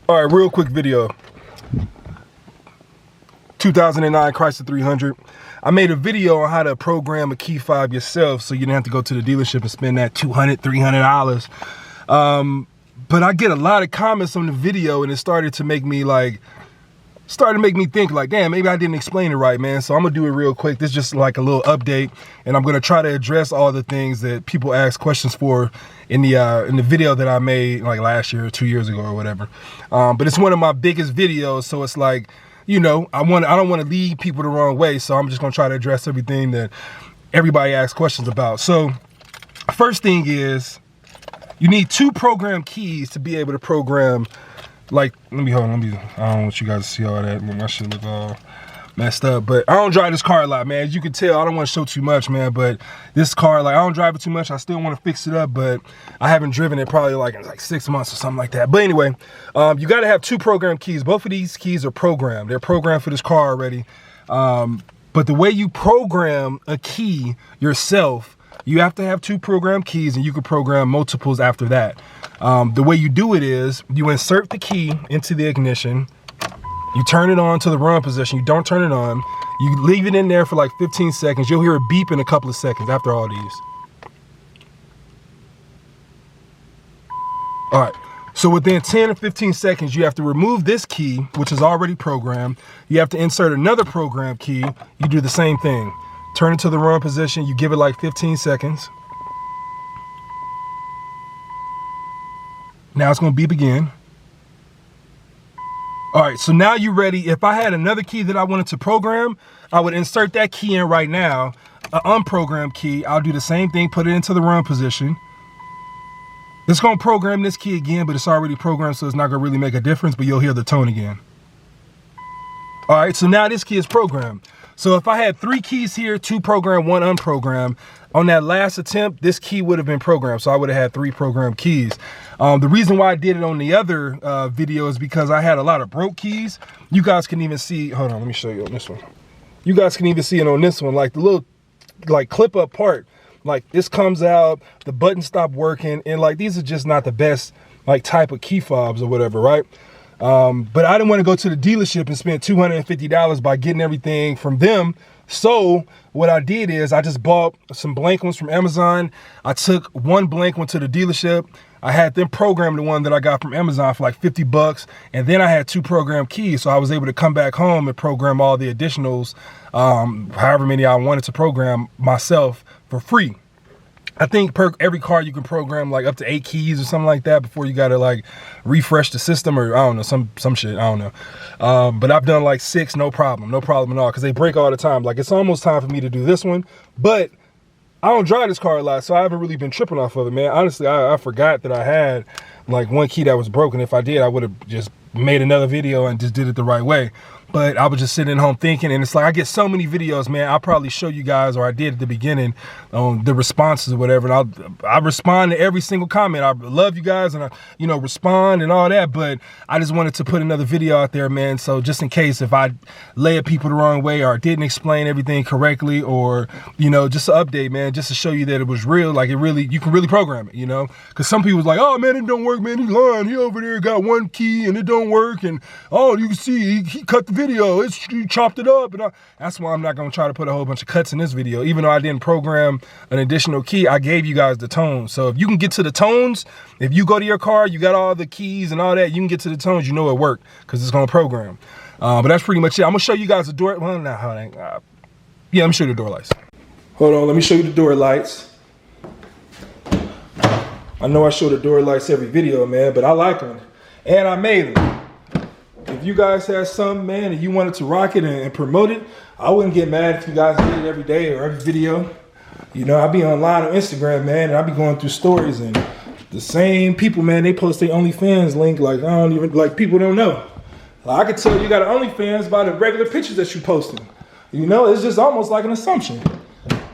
All right, real quick video. 2009 Chrysler 300. I made a video on how to program a key fob yourself so you didn't have to go to the dealership and spend that $200, $300. But I get a lot of comments on the video and it started to make me think like, damn, maybe I didn't explain it right, man. So I'm gonna do it real quick. This is just like a little update, and I'm gonna try to address all the things that people ask questions for in the video that I made like last year or 2 years ago or whatever. But it's one of my biggest videos, so it's like, you know, I don't want to lead people the wrong way, so I'm just gonna try to address everything that everybody asks questions about. So first thing is, you need 2 program keys to be able to program. Like, I don't want you guys to see all that. My shit look all messed up, but I don't drive this car a lot, man. As you can tell, I don't want to show too much, man, but this car, like, I don't drive it too much. I still want to fix it up, but I haven't driven it probably in like 6 months or something like that. But anyway, you got to have 2 program keys. Both of these keys are programmed. They're programmed for this car already. But the way you program a key yourself, you have to have 2 program keys, and you can program multiples after that. The way you do it is you insert the key into the ignition, you turn it on to the run position, you don't turn it on, you leave it in there for like 15 seconds, you'll hear a beep in a couple of seconds after all these. All right, so within 10 or 15 seconds, you have to remove this key, which is already programmed. You have to insert another program key. You do the same thing. Turn it to the run position, you give it like 15 seconds. Now it's gonna beep again. All right, so now you're ready. If I had another key that I wanted to program, I would insert that key in right now, an unprogrammed key. I'll do the same thing, put it into the run position. It's gonna program this key again, but it's already programmed, so it's not gonna really make a difference, but you'll hear the tone again. All right, so now this key is programmed. So if I had 3 keys here, 2 programmed, 1 unprogrammed, on that last attempt, this key would have been programmed. So I would have had 3 programmed keys. The reason why I did it on the other video is because I had a lot of broke keys. You guys can even see, hold on, let me show you on this one. You guys can even see it on this one, like the little clip up part. Like this comes out, the button stopped working, and like these are just not the best like type of key fobs or whatever, right? But I didn't want to go to the dealership and spend $250 by getting everything from them. So what I did is I just bought some blank ones from Amazon. I took 1 blank one to the dealership. I had them program the one that I got from Amazon for like 50 bucks. And then I had 2 program keys. So I was able to come back home and program all the additionals, however many I wanted to program myself for free. I think per every car you can program like up to 8 keys or something like that before you gotta like refresh the system, or I don't know, some shit, I don't know. But I've done like 6, no problem at all, because they break all the time. Like it's almost time for me to do this one, but I don't drive this car a lot, so I haven't really been tripping off of it, man. Honestly, I forgot that I had like 1 key that was broken. If I did, I would have just made another video and just did it the right way. But I was just sitting at home thinking, and it's like I get so many videos, man. I'll probably show you guys, or I did at the beginning, on the responses or whatever. And I respond to every single comment. I love you guys, and I, you know, respond and all that. But I just wanted to put another video out there, man. So just in case if I led people the wrong way or didn't explain everything correctly, or you know, just an update, man, just to show you that it was real. Like it really, you can really program it, you know. Because some people was like, oh man, it don't work, man. He's lying. He over there got 1 key and it don't work, and oh, you can see he cut the video. He chopped it up, and that's why I'm not gonna try to put a whole bunch of cuts in this video. Even though I didn't program an additional key, I gave you guys the tones. So if you can get to the tones, if you go to your car, you got all the keys and all that, you can get to the tones, you know it worked, because it's gonna program. But that's pretty much it. I'm gonna show you guys the door. Well, nah, yeah, let me show you the door lights. Hold on, let me show you the door lights. I know I show the door lights every video, man, but I like them, and I made them. If you guys had something, man, and you wanted to rock it and promote it, I wouldn't get mad if you guys did it every day or every video. You know, I be online on Instagram, man, and I be going through stories, and the same people, man, they post their OnlyFans link like I don't even, like people don't know. Like, I could tell you got an OnlyFans by the regular pictures that you posting. You know, it's just almost like an assumption.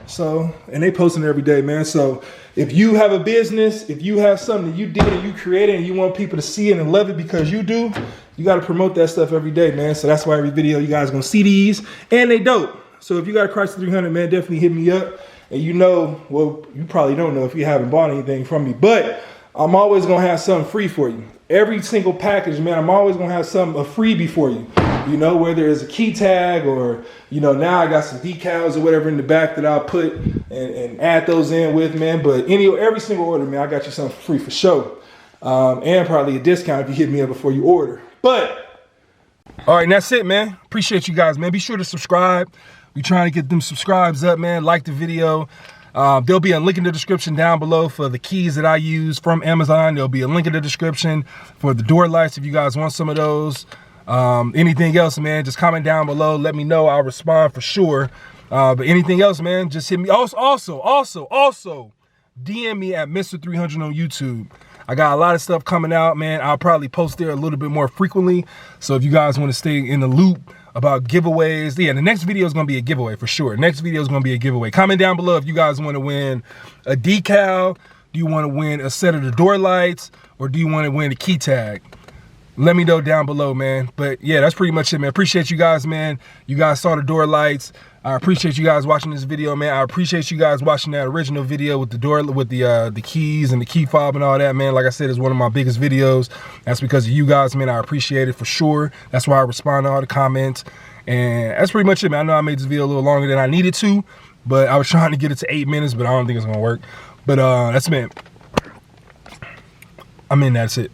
So, and they posting it every day, man. So if you have a business, if you have something that you did and you created and you want people to see it and love it because you do, you got to promote that stuff every day, man. So that's why every video you guys gonna see these, and they dope. So if you got a Chrysler 300, man, definitely hit me up. And you know, well, you probably don't know if you haven't bought anything from me, but I'm always gonna have something free for you. Every single package, man, I'm always gonna have something, a freebie for you. You know, whether it's a key tag or, you know, now I got some decals or whatever in the back that I'll put and add those in with, man. But every single order, man, I got you something free for sure. And probably a discount if you hit me up before you order. But, all right, and that's it, man. Appreciate you guys, man. Be sure to subscribe. We're trying to get them subscribes up, man. Like the video. There'll be a link in the description down below for the keys that I use from Amazon. There'll be a link in the description for the door lights if you guys want some of those. Anything else, man, just comment down below. Let me know. I'll respond for sure. But anything else, man, just hit me. Also, DM me at Mr. 300 on YouTube. I got a lot of stuff coming out, man. I'll probably post there a little bit more frequently. So if you guys want to stay in the loop about giveaways, yeah, the next video is going to be a giveaway for sure. Next video is going to be a giveaway. Comment down below if you guys want to win a decal. Do you want to win a set of the door lights? Or do you want to win a key tag? Let me know down below, man. But yeah, that's pretty much it, man. Appreciate you guys, man. You guys saw the door lights. I appreciate you guys watching this video, man. I appreciate you guys watching that original video with the door, with the keys and the key fob and all that, man. Like I said, it's one of my biggest videos. That's because of you guys, man. I appreciate it for sure. That's why I respond to all the comments. And that's pretty much it, man. I know I made this video a little longer than I needed to, but I was trying to get it to 8 minutes, but I don't think it's gonna work. But that's, man. I mean, that's it.